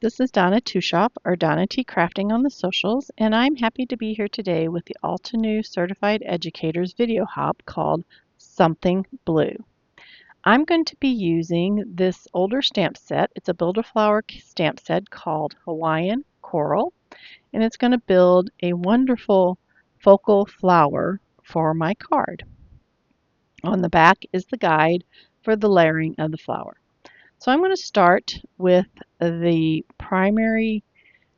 This is Donna Shop or Donna T Crafting on the socials, and I'm happy to be here today with the Altenew Certified Educator's video hop called Something Blue. I'm going to be using this older stamp set. It's a Build-A-Flower stamp set called Hawaiian Coral, and it's going to build a wonderful focal flower for my card. On the back is the guide for the layering of the flower. So I'm going to start with the primary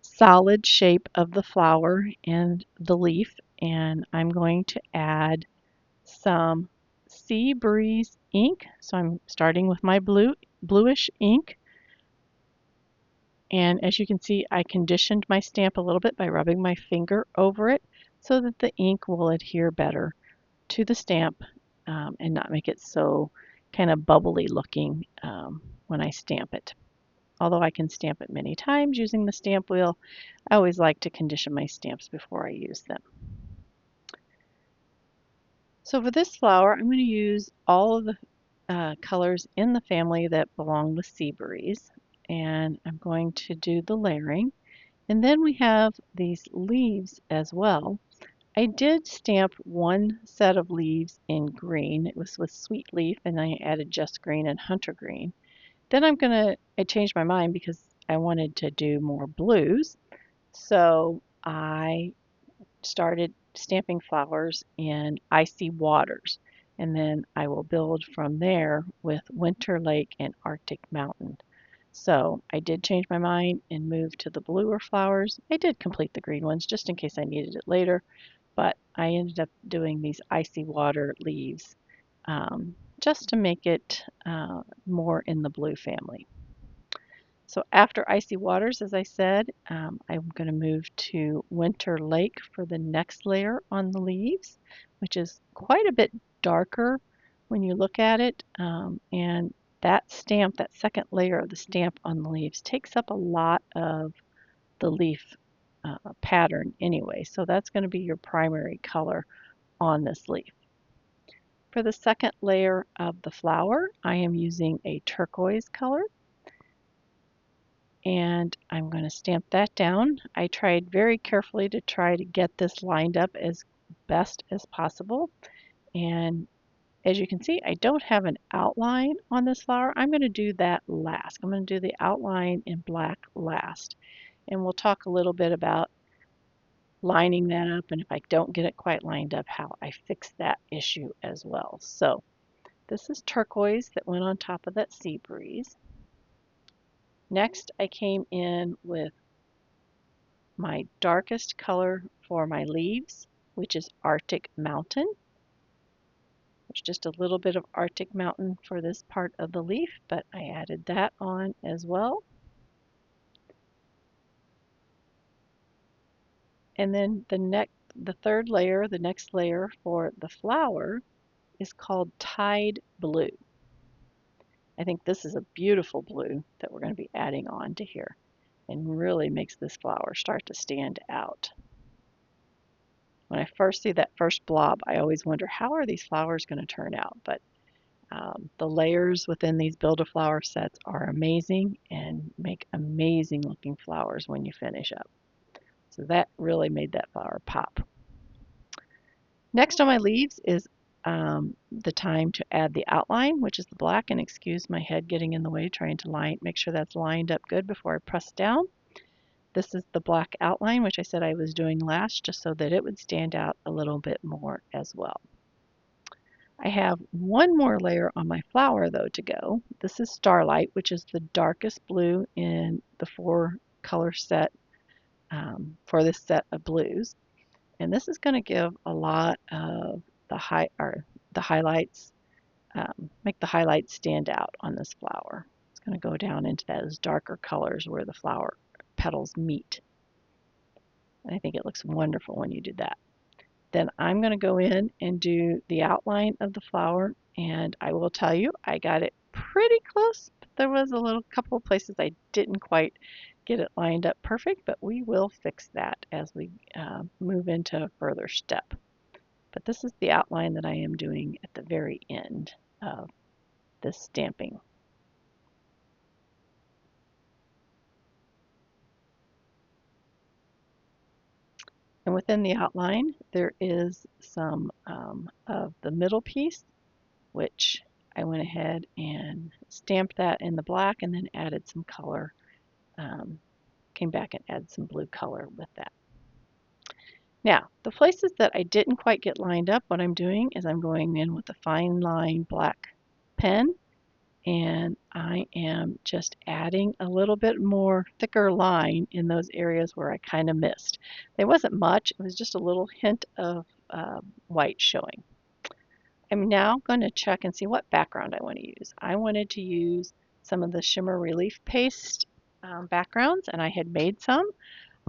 solid shape of the flower and the leaf, and I'm going to add some Sea Breeze ink. So I'm starting with my bluish ink, and as you can see, I conditioned my stamp a little bit by rubbing my finger over it so that the ink will adhere better to the stamp and not make it so kind of bubbly looking when I stamp it. Although I can stamp it many times using the stamp wheel, I always like to condition my stamps before I use them. So for this flower, I'm going to use all of the colors in the family that belong with Sea Breeze, and I'm going to do the layering. And then we have these leaves as well. I did stamp one set of leaves in green. It was with Sweet Leaf, and I added Just Green and Hunter Green. Then I changed my mind because I wanted to do more blues. So I started stamping flowers in Icy Waters. And then I will build from there with Winter Lake and Arctic Mountain. So I did change my mind and move to the bluer flowers. I did complete the green ones just in case I needed it later, but I ended up doing these Icy Water leaves just to make it more in the blue family. So after Icy Waters, as I said, I'm going to move to Winter Lake for the next layer on the leaves, which is quite a bit darker when you look at it. And that stamp, that second layer of the stamp on the leaves, takes up a lot of the leaf pattern anyway. So that's going to be your primary color on this leaf. For the second layer of the flower, I am using a turquoise color, and I'm going to stamp that down. I tried very carefully to try to get this lined up as best as possible, and as you can see, I don't have an outline on this flower. I'm going to do that last. I'm going to do the outline in black last, and we'll talk a little bit about lining that up, and if I don't get it quite lined up, how I fix that issue as well. So this is turquoise that went on top of that Sea Breeze. Next, I came in with my darkest color for my leaves, which is Arctic Mountain. There's just a little bit of Arctic Mountain for this part of the leaf, but I added that on as well. And then the third layer, the next layer for the flower is called Tide Blue. I think this is a beautiful blue that we're going to be adding on to here and really makes this flower start to stand out. When I first see that first blob, I always wonder how are these flowers going to turn out, but the layers within these Build-A-Flower sets are amazing and make amazing looking flowers when you finish up. So that really made that flower pop. Next on my leaves is the time to add the outline, which is the black, and excuse my head getting in the way trying to make sure that's lined up good before I press down. This is the black outline, which I said I was doing last just so that it would stand out a little bit more as well. I have one more layer on my flower though to go. This is Starlight, which is the darkest blue in the 4-color set for this set of blues. And this is going to give a lot of the highlights, make the highlights stand out on this flower. It's going to go down into those darker colors where the flower petals meet. And I think it looks wonderful when you do that. Then I'm going to go in and do the outline of the flower, and I will tell you I got it pretty close, but there was a couple of places I didn't quite get it lined up perfect, but we will fix that as we move into a further step. But this is the outline that I am doing at the very end of this stamping. And within the outline, there is some of the middle piece, which I went ahead and stamped that in the black and then added some color. Came back and added some blue color with that. Now, the places that I didn't quite get lined up, what I'm doing is I'm going in with a fine line black pen, and I am just adding a little bit more thicker line in those areas where I kind of missed. There wasn't much, it was just a little hint of white showing. I'm now going to check and see what background I want to use. I wanted to use some of the Shimmer Relief Paste backgrounds, and I had made some.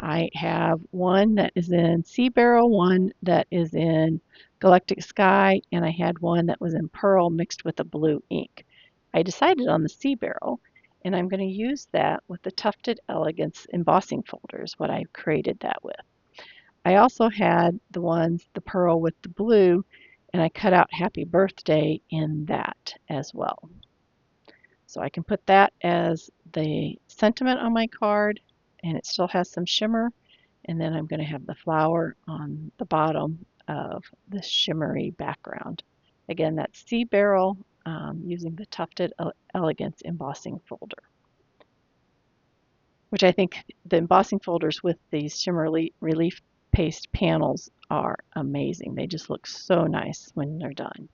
I have one that is in Sea Barrel, one that is in Galactic Sky, and I had one that was in Pearl mixed with a blue ink. I decided on the Sea Barrel, and I'm going to use that with the Tufted Elegance embossing folders, what I created that with. I also had the Pearl with the blue, and I cut out Happy Birthday in that as well. So I can put that as the sentiment on my card, and it still has some shimmer. And then I'm going to have the flower on the bottom of the shimmery background. Again, that's Sea Barrel using the Tufted Elegance embossing folder, which I think the embossing folders with these Shimmer Relief Paste panels are amazing. They just look so nice when they're done.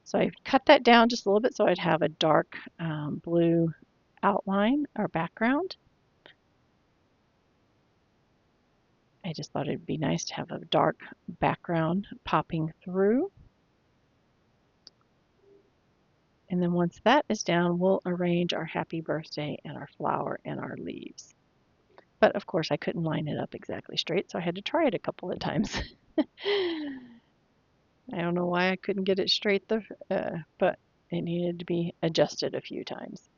So I cut that down just a little bit so I'd have a dark blue outline or background. I just thought it'd be nice to have a dark background popping through. And then once that is down, we'll arrange our happy birthday and our flower and our leaves. But of course I couldn't line it up exactly straight, so I had to try it a couple of times. I don't know why I couldn't get it straight, but it needed to be adjusted a few times.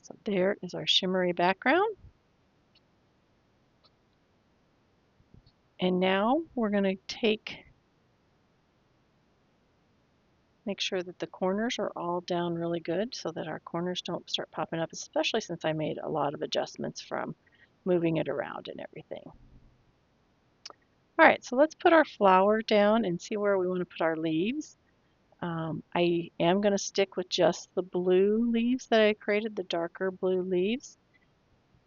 So there is our shimmery background. And now we're going to make sure that the corners are all down really good so that our corners don't start popping up, especially since I made a lot of adjustments from moving it around and everything. All right, so let's put our flower down and see where we want to put our leaves. I am going to stick with just the blue leaves that I created, the darker blue leaves.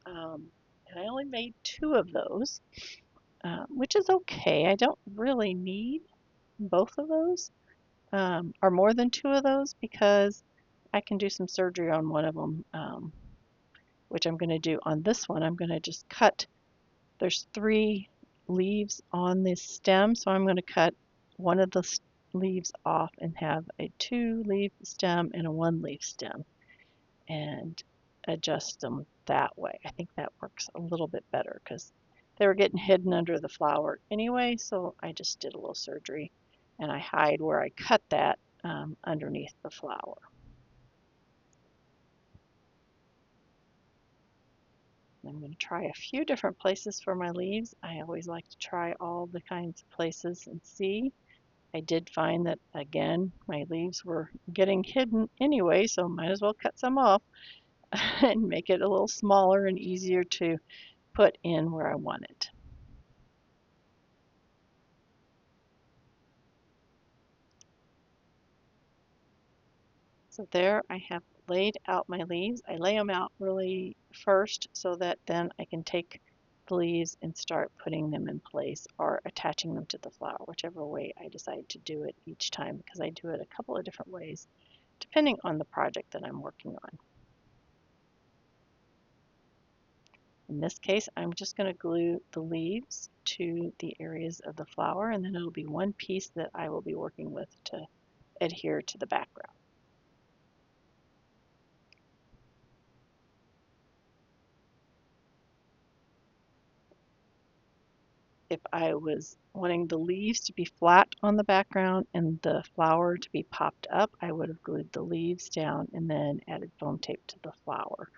And I only made 2 of those, which is okay. I don't really need both of those, or more than 2 of those, because I can do some surgery on one of them, which I'm going to do on this one. I'm going to just cut, there's 3 leaves on this stem, so I'm going to cut one of the leaves off and have a 2-leaf stem and a 1-leaf stem and adjust them that way. I think that works a little bit better because they were getting hidden under the flower anyway, so I just did a little surgery and I hide where I cut that underneath the flower. I'm going to try a few different places for my leaves. I always like to try all the kinds of places and see. I did find that, again, my leaves were getting hidden anyway, so might as well cut some off and make it a little smaller and easier to put in where I want it. So there I have laid out my leaves. I lay them out really first so that then I can take the leaves and start putting them in place or attaching them to the flower, whichever way I decide to do it each time, because I do it a couple of different ways depending on the project that I'm working on. In this case, I'm just going to glue the leaves to the areas of the flower, and then it'll be one piece that I will be working with to adhere to the background. If I was wanting the leaves to be flat on the background and the flower to be popped up, I would have glued the leaves down and then added foam tape to the flower.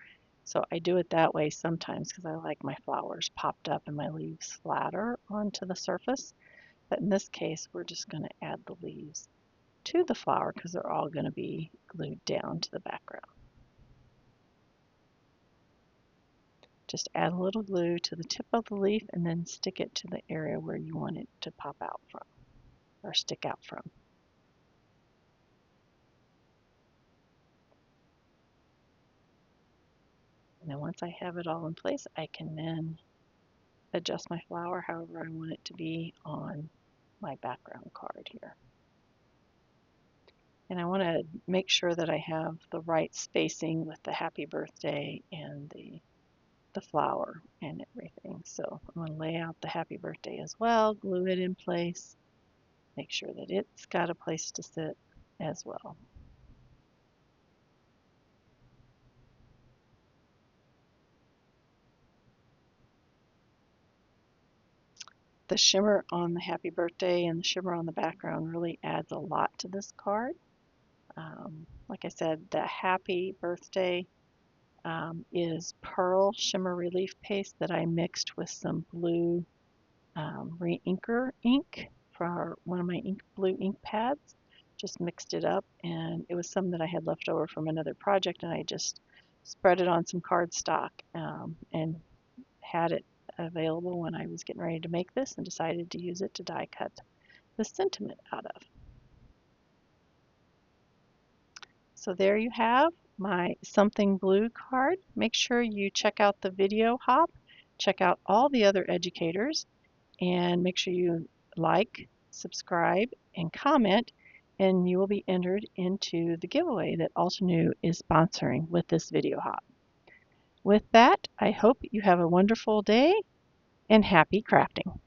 So I do it that way sometimes because I like my flowers popped up and my leaves flatter onto the surface. But in this case, we're just going to add the leaves to the flower because they're all going to be glued down to the background. Just add a little glue to the tip of the leaf and then stick it to the area where you want it to pop out from or stick out from. And then once I have it all in place, I can then adjust my flower however I want it to be on my background card here. And I want to make sure that I have the right spacing with the happy birthday and the flower and everything. So I'm going to lay out the happy birthday as well, glue it in place, make sure that it's got a place to sit as well. The shimmer on the happy birthday and the shimmer on the background really adds a lot to this card. Like I said, the happy birthday is pearl shimmer relief paste that I mixed with some blue re-inker ink for one of my blue ink pads. Just mixed it up, and it was some that I had left over from another project, and I just spread it on some cardstock and had it available when I was getting ready to make this and decided to use it to die cut the sentiment out of. So there you have my Something Blue card. Make sure you check out the video hop, check out all the other educators, and make sure you like, subscribe, and comment, and you will be entered into the giveaway that Altenew is sponsoring with this video hop. With that, I hope you have a wonderful day and happy crafting.